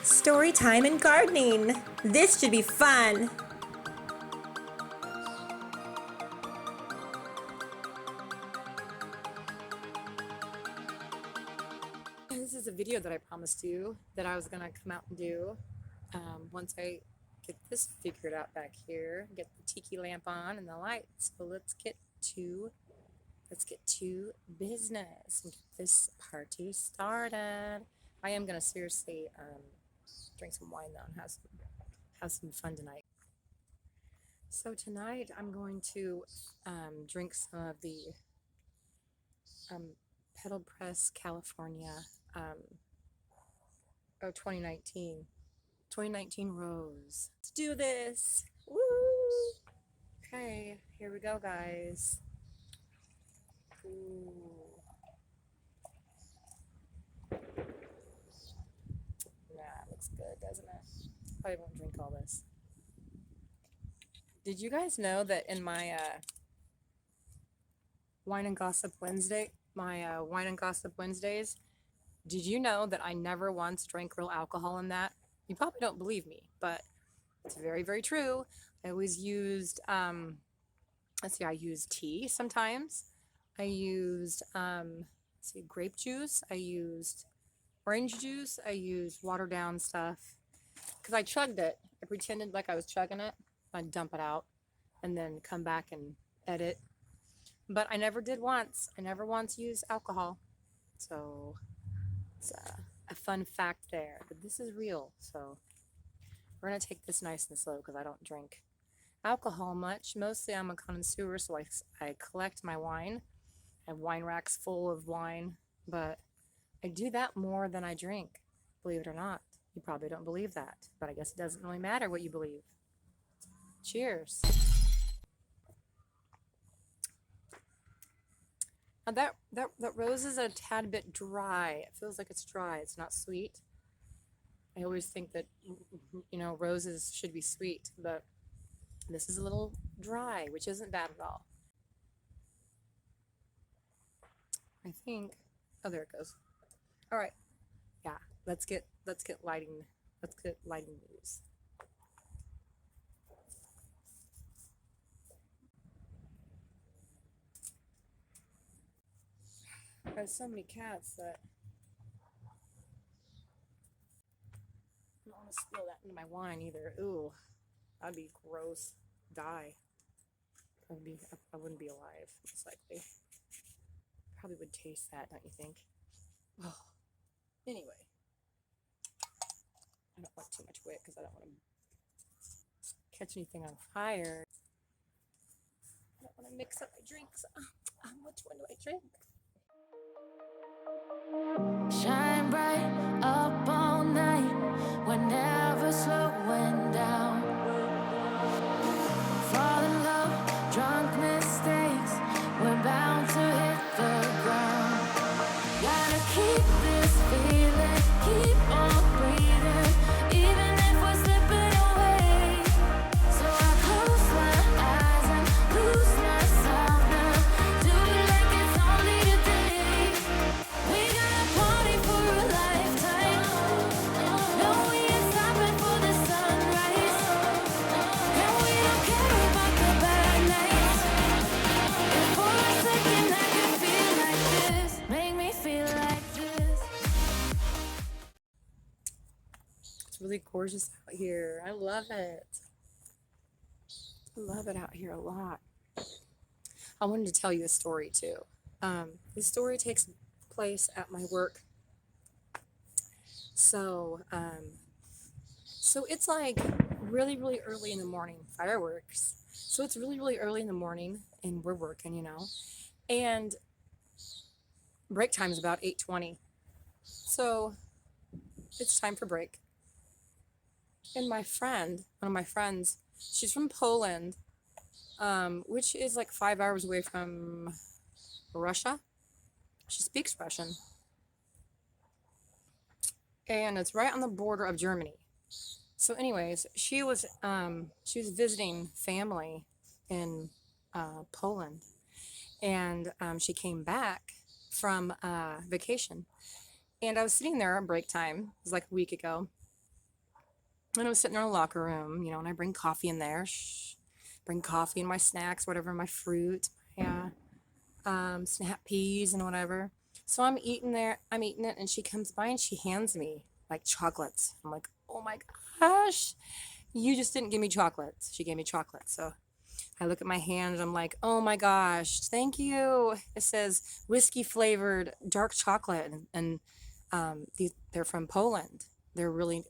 Storytime and gardening. This should be fun. This is a video that I promised you that I was gonna come out and do once I get this figured out back here. Get the tiki lamp on and the lights. So let's get to business and get this party started. I am gonna seriously drink some wine though and have some fun tonight. So tonight I'm going to drink some of the Pedal Press California 2019 Rose. Let's do this. Woo! Okay, here we go, guys. Ooh. Nah, it looks good, doesn't it? Probably won't drink all this. Did you guys know that in my Wine and Gossip Wednesdays, did you know that I never once drank real alcohol in that? You probably don't believe me, but it's very, very true. I always used, let's see, I used tea sometimes. I used, grape juice. I used orange juice. I used watered down stuff because I chugged it. I pretended like I was chugging it. I'd dump it out and then come back and edit. But I never did once. I never once used alcohol. So it's a fun fact there. But this is real. So we're going to take this nice and slow because I don't drink alcohol much. Mostly I'm a connoisseur, so I collect my wine. I have wine racks full of wine. But I do that more than I drink, believe it or not. You probably don't believe that. But I guess it doesn't really matter what you believe. Cheers. Now that rose is a tad bit dry. It feels like it's dry. It's not sweet. I always think that, roses should be sweet, but this is a little dry, which isn't bad at all. I think, oh, there it goes. All right, yeah, let's get lighting news. There's so many cats that I don't want to spill that into my wine either. Ooh, that'd be gross. Die. I wouldn't be alive, most likely. Probably would taste that, don't you think? Oh. Anyway, I don't want too much wick because I don't want to catch anything on fire. I don't want to mix up my drinks. Which one do I drink? Shine bright up all night, we're never slowing down. Fall in love, drunk mistakes, we're bound to hit the ground. Gotta keep this feeling, keep on breathing, even if we're slipping away. So I close my eyes and lose myself now, do it like it's only today. We got a party for a lifetime, no, we ain't stopping for the sunrise, and we don't care about the bad nights. If for a second I can feel like this, make me feel like this. It's really gorgeous out here. I love it. I love it out here a lot. I wanted to tell you a story too. This story takes place at my work. So it's like really, really early in the morning, fireworks. So it's really, really early in the morning and we're working, and break time is about 8:20. So it's time for break. And one of my friends, she's from Poland, which is like 5 hours away from Russia. She speaks Russian. And it's right on the border of Germany. So anyways, she was visiting family in Poland. And she came back from vacation. And I was sitting there on break time. It was like a week ago. And I was sitting in our locker room, you know, and I bring coffee in there. Bring coffee and my snacks, whatever, my fruit, yeah, snap peas and whatever. So I'm eating there, I'm eating it, and she comes by and she hands me like chocolates. I'm like, oh my gosh, you just didn't give me chocolates. She gave me chocolates. So I look at my hand and I'm like, oh my gosh, thank you. It says whiskey flavored dark chocolate, and they're from Poland. They're really,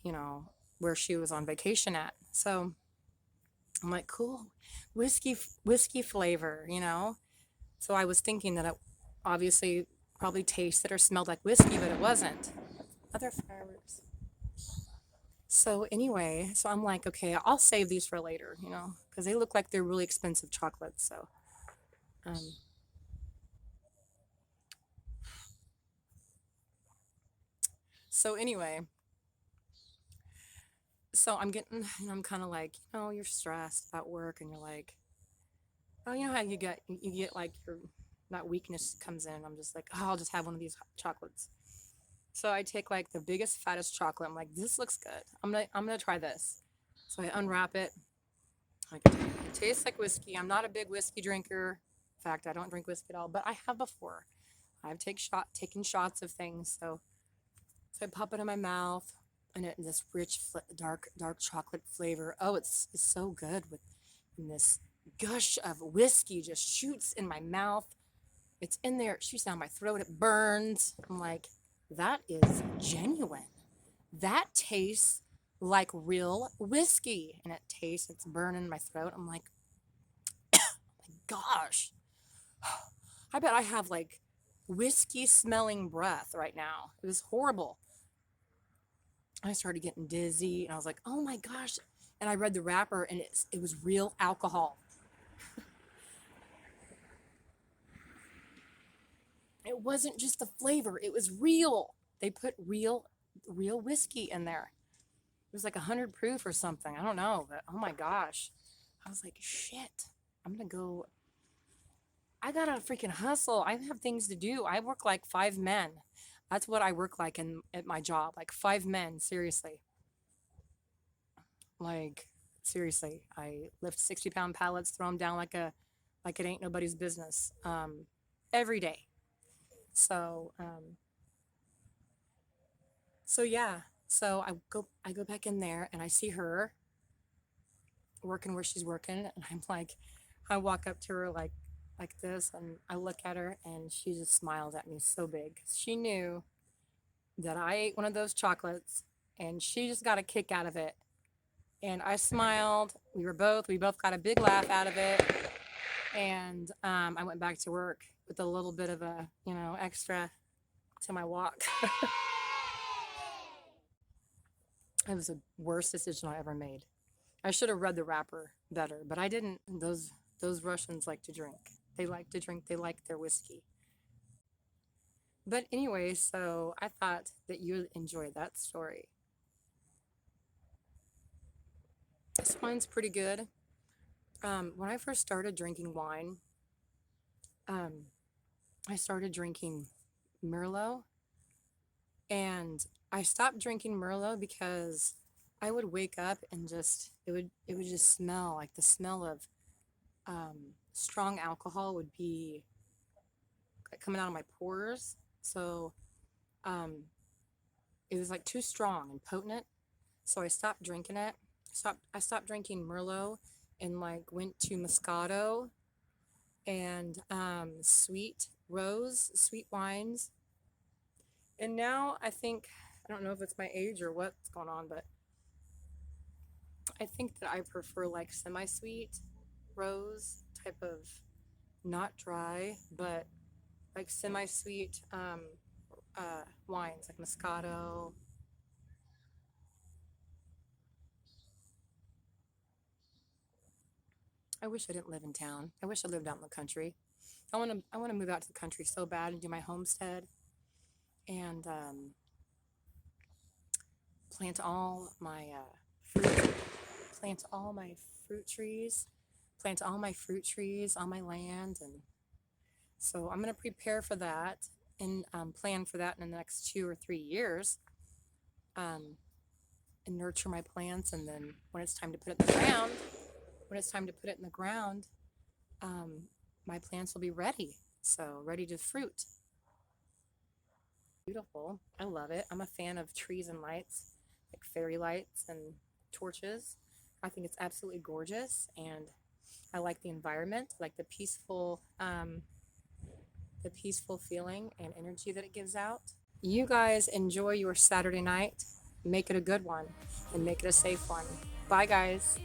you know, where she was on vacation at. So I'm like, cool, whiskey flavor, you know. So I was thinking that it obviously probably tasted or smelled like whiskey, but it wasn't. Other fireworks. So anyway, so I'm like, okay, I'll save these for later, you know, because they look like they're really expensive chocolates. So, um, so anyway, so I'm getting, you know, I'm kind of like, you know, you're stressed about work, and you're like, oh, you know how you get like your that weakness comes in. I'm just like, oh, I'll just have one of these chocolates. So I take like the biggest, fattest chocolate. I'm like, this looks good. I'm gonna try this. So I unwrap it. Like, it tastes like whiskey. I'm not a big whiskey drinker. In fact, I don't drink whiskey at all, but I have before. I've taken shots of things. So I pop it in my mouth, and this rich, dark chocolate flavor. Oh, it's so good with and this gush of whiskey just shoots in my mouth. It's in there, it shoots down my throat, it burns. I'm like, that is genuine. That tastes like real whiskey. And it tastes, it's burning my throat. I'm like, gosh, I bet I have like whiskey smelling breath right now. It was horrible. I started getting dizzy and I was like, oh my gosh. And I read the wrapper, and it was real alcohol. It wasn't just the flavor, it was real. They put real whiskey in there. It was like 100 proof or something. I don't know, but oh my gosh. I was like, shit. I'm gonna go. I gotta freaking hustle. I have things to do. I work like 5 men. That's what I work like at my job. Like 5 men, seriously. Like seriously. I lift 60-pound pallets, throw them down like it ain't nobody's business. Every day. So so yeah. So I go back in there and I see her working where she's working, and I'm like, I walk up to her like this, and I look at her, and she just smiles at me so big. She knew that I ate one of those chocolates, and she just got a kick out of it. And I smiled. We both got a big laugh out of it. And I went back to work with a little bit of a, you know, extra to my walk. It was the worst decision I ever made. I should have read the wrapper better, but I didn't. Those Russians like to drink. They like to drink. They like their whiskey. But anyway, so I thought that you'd enjoy that story. This wine's pretty good. When I first started drinking wine, um, I started drinking Merlot, and I stopped drinking Merlot because I would wake up and it would just smell like the smell of strong alcohol would be like coming out of my pores. So um, it was like too strong and potent. So I stopped drinking it. I stopped drinking Merlot, and like went to Moscato and sweet wines. And now I don't know if it's my age or what's going on, but I think that I prefer like semi-sweet rose type of, not dry, but like semi-sweet wines like Moscato. I wish I didn't live in town. I wish I lived out in the country. I want to move out to the country so bad and do my homestead, and plant all my plant all my fruit trees, plant all my fruit trees on my land. And so I'm going to prepare for that, and plan for that in the next 2 or 3 years. Um, and nurture my plants. And then when it's time to put it in the ground, my plants will be ready. So ready to fruit. Beautiful. I love it. I'm a fan of trees and lights, like fairy lights and torches. I think it's absolutely gorgeous, and I like the environment, like the peaceful feeling and energy that it gives out. You guys enjoy your Saturday night. Make it a good one and make it a safe one. Bye, guys.